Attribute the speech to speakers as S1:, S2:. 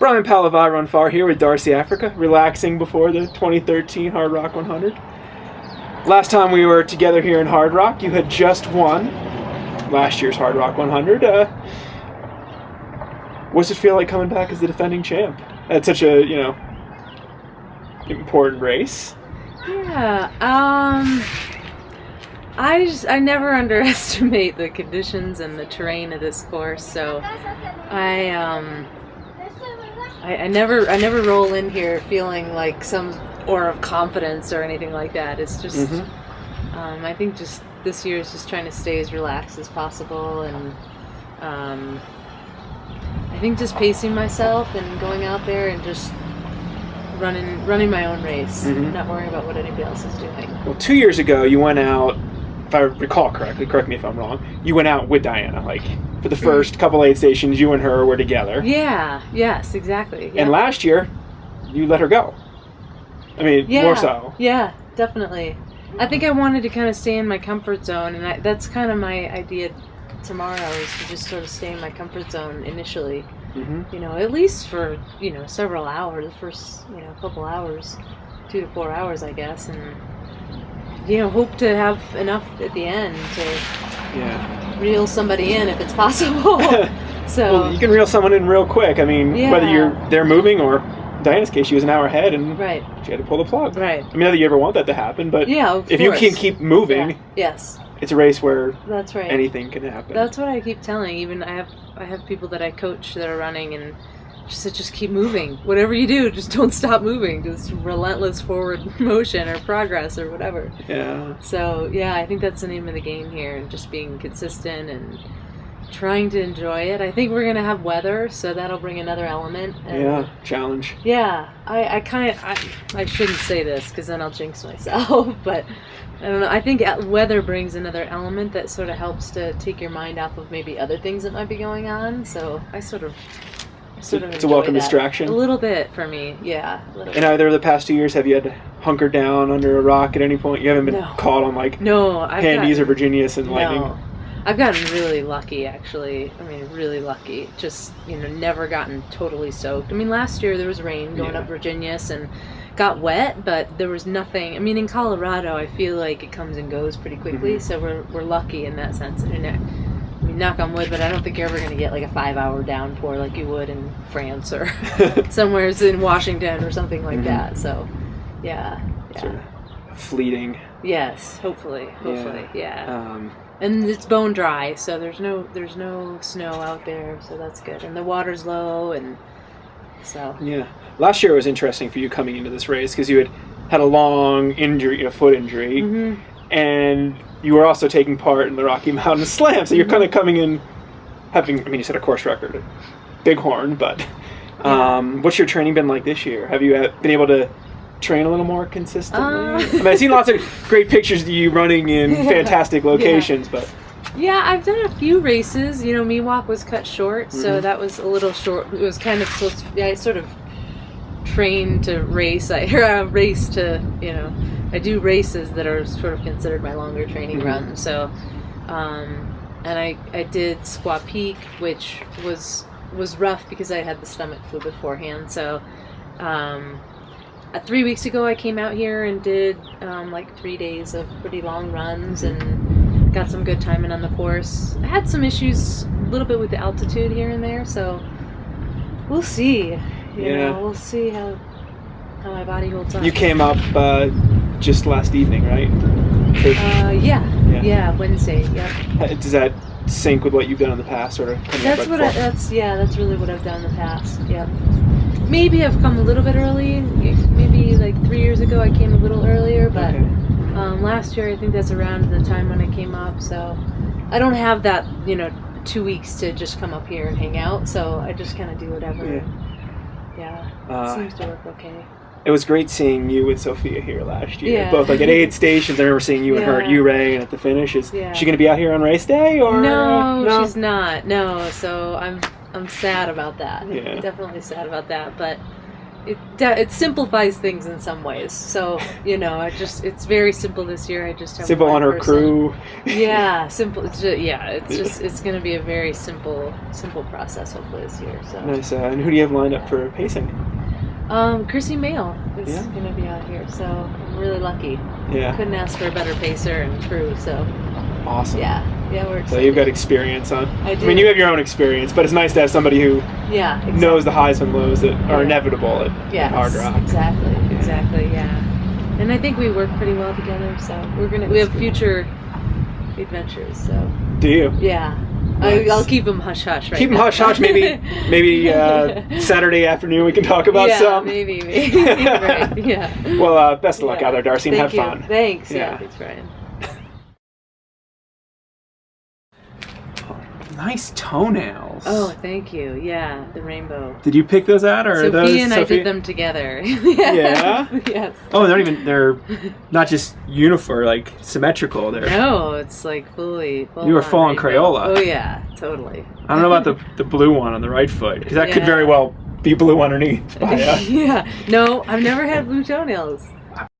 S1: Brian Palavai Run Far here with Darcy Africa, relaxing before the 2013 Hardrock 100. Last time we were together here in Hardrock, you had just won last year's Hardrock 100. What's it feel like coming back as the defending champ at such a, important race?
S2: Yeah, I never underestimate the conditions and the terrain of this course, so I never roll in here feeling like some aura of confidence or anything like that. It's just I think just this year is just trying to stay as relaxed as possible, and I think just pacing myself and going out there and just running my own race, not worrying about what anybody else is doing.
S1: Well, 2 years ago you went out, if I recall correctly, correct me if I'm wrong, you went out with Diana, like for the first couple aid stations, you and her were together.
S2: Yeah, yes, exactly. Yep.
S1: And last year, you let her go. I mean, more so.
S2: Yeah, definitely. I think I wanted to kind of stay in my comfort zone, and that's kind of my idea tomorrow, is to just sort of stay in my comfort zone initially. At least for, several hours, the first, couple hours, 2 to 4 hours, I guess, and, hope to have enough at the end to reel somebody in if it's possible. So
S1: well, you can reel someone in real quick. I mean, whether they're moving or, in Diana's case, she was an hour ahead and she had to pull the plug.
S2: Right.
S1: I mean, not that you ever want that to happen, but if you can keep moving, it's a race where anything can happen.
S2: That's what I keep telling. Even I have people that I coach that are running, and she said, just keep moving. Whatever you do, just don't stop moving. Just relentless forward motion or progress or whatever. Yeah. So, I think that's the name of the game here, and just being consistent and trying to enjoy it. I think we're going to have weather, so that'll bring another element. And
S1: challenge.
S2: Yeah. I shouldn't say this because then I'll jinx myself, but I don't know. I think weather brings another element that sort of helps to take your mind off of maybe other things that might be going on. So I sort of
S1: it's a welcome distraction.
S2: A little bit for me, yeah.
S1: In either of the past 2 years, have you had to hunker down under a rock at any point? You haven't been caught on Handies or Virginias and lightning?
S2: No. I've gotten really lucky, actually. I mean, really lucky. Just, never gotten totally soaked. I mean, last year there was rain going up Virginias and got wet, but there was nothing. I mean, in Colorado, I feel like it comes and goes pretty quickly, so we're lucky in that sense. I mean, knock on wood, but I don't think you're ever going to get like a 5-hour downpour like you would in France or somewhere in Washington or something like that. So, yeah.
S1: Sort of fleeting.
S2: Yes, hopefully, yeah. And it's bone dry, so there's no snow out there, so that's good. And the water's low, and so. Yeah.
S1: Last year was interesting for you coming into this race because you had a long injury, a foot injury, and you were also taking part in the Rocky Mountain Slam, so you're kind of coming in having, you set a course record at Bighorn, but what's your training been like this year? Have you been able to train a little more consistently? I've seen lots of great pictures of you running in fantastic locations, but...
S2: Yeah, I've done a few races. Miwok was cut short, so that was a little short. It was kind of, I sort of trained to race. I do races that are sort of considered my longer training runs. So, and I did Squaw Peak, which was rough because I had the stomach flu beforehand. So, 3 weeks ago I came out here and did 3 days of pretty long runs and got some good timing on the course. I had some issues a little bit with the altitude here and there, so we'll see. We'll see how my body holds up.
S1: You came up just last evening, right?
S2: Yeah, Wednesday. Yeah.
S1: Does that sync with what you've done in the past, or
S2: that's really what I've done in the past. Yeah. Maybe I've come a little bit early. Maybe like 3 years ago I came a little earlier, but last year I think that's around the time when I came up. So I don't have that 2 weeks to just come up here and hang out. So I just kind of do whatever. It seems to work okay.
S1: It was great seeing you with Sophia here last year. Both at aid stations. I remember seeing you and her at Uray and at the finish. Is she going to be out here on race day, or
S2: no? She's not. No, so I'm sad about that. Definitely sad about that. But it simplifies things in some ways. So it's very simple this year. I just have
S1: simple
S2: one
S1: on her
S2: person.
S1: crew.
S2: Yeah, simple. It's going to be a very simple process hopefully this year. So
S1: Nice. And who do you have lined up for pacing?
S2: Chrissy Mail is going to be out here, so I'm really lucky.
S1: Yeah.
S2: Couldn't ask for a better pacer and crew. So
S1: Awesome.
S2: yeah, we're excited.
S1: So you've got experience on.
S2: I do.
S1: I mean, you have your own experience, but it's nice to have somebody who
S2: exactly.
S1: knows the highs and lows that are inevitable at Hardrock.
S2: Exactly. Yeah. And I think we work pretty well together. So we have future adventures. So.
S1: Do you?
S2: Yeah.
S1: Nice.
S2: I'll keep them hush hush. Right.
S1: Keep them
S2: now.
S1: hush hush. Maybe Saturday afternoon we can talk about some.
S2: Maybe. Right. Yeah.
S1: Well, best of luck out there, Darcy, and have fun.
S2: Thanks. Yeah. Thanks, Brian.
S1: Nice toenails.
S2: Oh, thank you. Yeah, the rainbow.
S1: Did you pick those out, or are those
S2: Sophie and I did them together.
S1: Yeah.
S2: Yes.
S1: Oh, they're not just uniform, like symmetrical.
S2: No, it's like fully.
S1: You were full on Crayola.
S2: Oh yeah, totally.
S1: I don't know about the blue one on the right foot, because that could very well be blue underneath.
S2: Yeah. No, I've never had blue toenails.